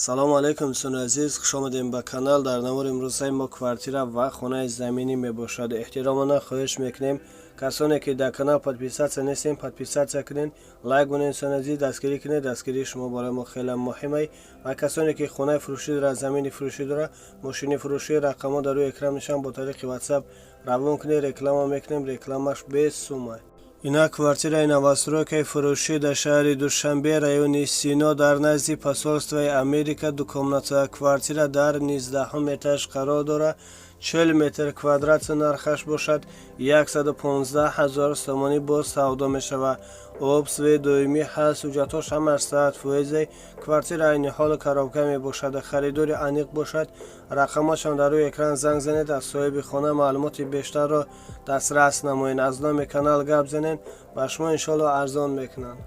салому алайкум дӯстони азиз, хуш омадем ба канал. дар навори имрӯзаи мо квартира ва хонаи заминӣ мебошад. эҳтиромона хоҳиш мекунем касоне ки дар канал подписатсия нестем, подписатсия кунед, лайк бонед. дӯстони азиз, дастгирӣ кунед. дастгирии шумо барои мо хеле муҳим. ва касоне ки хонаи фурӯшӣ дорад, замини фурӯшӣ дорад, мошини фурӯшӣ, рақамҳо дар рӯи экран нишон, бо тариқи ватсап равон кунед. реклама мекунем, рекламаш без сума. Ина квартираи новостройкаи фурӯшӣ дар шаҳри Душанбе, райони Сино, дар назди посольствои Америка. Дукомнатаи квартира дар 19 этаж қарор дорад. 40 метр квадрат нархаш бошад. 115 000 сомонӣ боз савдо мешавад. об свети доимӣ ҳаст. ҳуҷҷатҳош ҳамаш 100%. квартира айни ҳоли коробка мебошад. харидори аниқ бошад. рақамашон дар рӯи экран занг занед. аз соҳиби хона маълумоти бештарро дастрас намоед. аз номи канал гап занед, ба шумо иншоалло арзон мекунанд.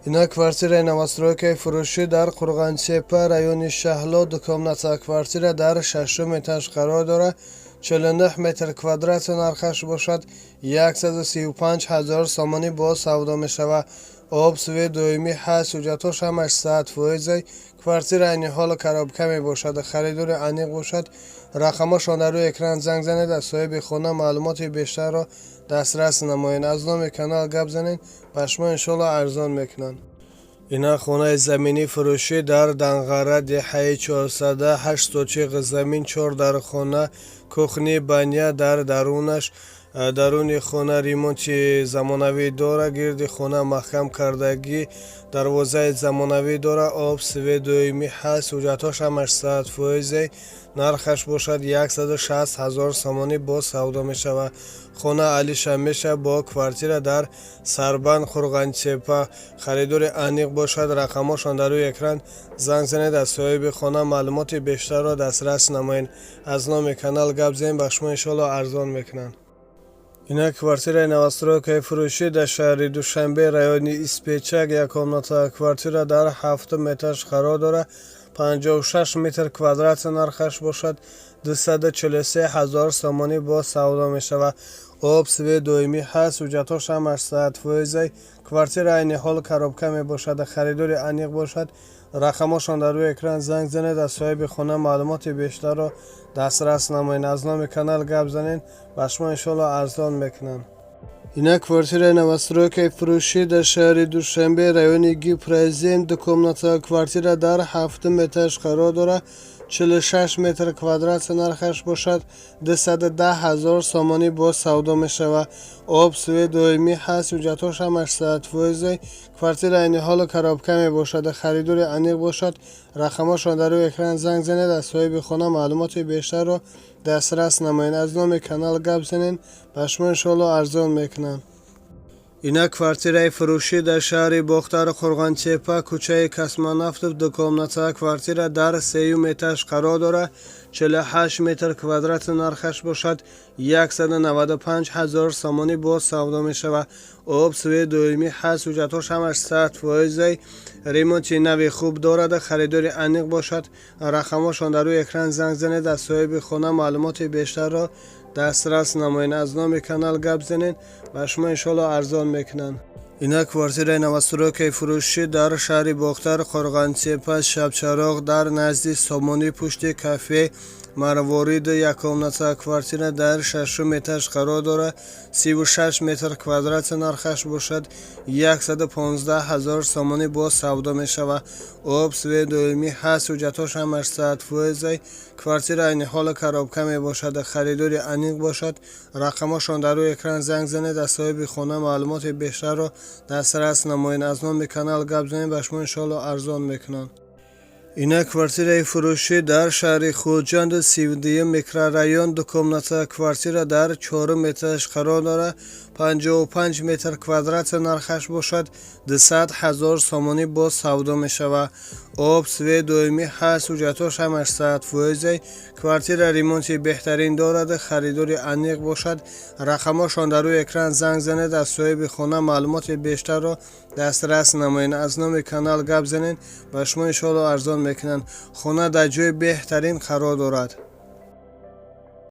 ина квартираи новостройкаи фурӯшӣ дар Қурғонтепа, райони Шаҳло. дукомнатаи квартира дар 6 этаж қарор дорад. 49 метр квадрат нархаш бошад. 135 000 сомонӣ боз савдо мешавад. об свети доимӣ ҳаст. ҳуҷҷатҳош ҳамаш 100%. квартира айни ҳоли коробка мебошад. харидори аниқ бошад. рақамашон дар рӯи экран занг занед. аз соҳиби хона маълумоти бештарро дастрас намоед. аз номи канал гап занед, ба шумо иншоалло арзон мекунанд. ина хонаи заминӣ фурӯшӣ дар Данғара, деҳаи 400, 8 сочиқ замин, 4 дархона, кухни, баня дар дарунаш. даруни хона ремонти замонавӣ дорад. гирди хона маҳкам кардагӣ, дарвозаи замонавӣ дорад. об свети доимӣ ҳаст. ҳуҷҷатҳош ҳамаш 100%. нархаш бошад 160 000 сомонӣ боз савдо мешавад. хона алиша меша бо квартира дар Сарбанд, Қурғонтепа. харидори аниқ бошад. рақамошон дар рӯи экран занг занед. аз соҳиби хона маълумоти бештарро дастрас намоед. аз номи канал гап занед, ба шумо иншоалло арзон мекунанд. ина квартираи новостройкаи фурӯшӣ дар шаҳри Душанбе, райони Испечак. яккомнатаи квартира дар 7 этаж қарор дорад. 56 метр квадрат нархаш бошад. 243 000 сомонӣ боз савдо мешавад. об свети доимӣ ҳаст. ҳуҷҷатҳош ҳамаш 100%. квартира айни ҳоли коробка мебошад. харидори аниқ бошад. рақамошон дар рӯи экран занг занед. аз соҳиби хона маълумоти бештарро дастрас намоед. аз номи канал гап занед, ба шумо иншоалло арзон мекунанд. ина квартираи новостройкаи фурӯшӣ дар шаҳри Душанбе, райони Гипрайзен. дукомнатаи квартира дар 7 этаж қарор дорад. 46 метр квадрат нархаш бошад. 210 000 сомонӣ боз савдо мешавад. об свети доимӣ ҳаст. ҳуҷҷатҳош ҳамаш 100%. квартира айни ҳоли коробка мебошад. харидори аниқ бошад. рақамашон дар рӯи экран занг занед. аз соҳиби хона маълумоти бештарро дастрас намоед. аз номи канал гап занед, ба шумо иншоалло арзон мекунанд. ина квартираи фурӯшӣ дар шаҳри Бохтар, Қурғонтепа, кӯчаи Космонавтов. дукомнатаи квартира дар 3 этаж қарор дорад. 48 метр квадрат нархаш бошад. 195 000 сомонӣ боз савдо мешавад. об свети доимӣ ҳаст. ҳуҷҷатҳош ҳамаш 100%. ремонти нави хуб дорад. харидори аниқ бошад. рақамошон дар рӯи экран занг занед. аз соҳиби хона маълумоти бештарро дастрас намоед. аз номи канал гап занед, ба шумо иншоалло арзон мекунанд. ина квартираи новостройкаи фурӯшӣ дар шаҳри Бохтар, Қурғонтепа, шабчароғ, дар назди Сомонӣ, пушти кафе Марворид. яккомнатаи квартира дар 6 этаж қарор дорад. 36 метр квадрат нархаш бошад. 115 000 сомонӣ боз савдо мешавад. об свети доимӣ ҳаст. ҳуҷҷатҳош ҳамаш 100%. квартира айни ҳоли коробка мебошад. харидори аниқ бошад. рақамашон дар рӯи экран занг занед. аз соҳиби хона маълумоти бештарро дастрас намоед. аз номи канал гап занед, ба шумо иншоалло арзон мекунанд. ина квартираи фурӯшӣ дар шаҳри Хуҷанд, 32 микрорайон. дукомнатаи квартира дар 4 этаж қарор дорад. 55 метр квадрат нархаш бошад. 200 000 сомонӣ боз савдо мешавад. об свети доимӣ ҳаст. ҳуҷҷатҳош ҳамаш 100%. квартира ремонти беҳтарин дорад. харидори аниқ бошад. рақамошон дар рӯи экран занг занед. аз соҳиби хона маълумоти бештарро дастрас намоед. аз номи канал гап занед, ба шумо иншоалло арзон мекунанд. хона дар ҷои беҳтарин қарор дорад.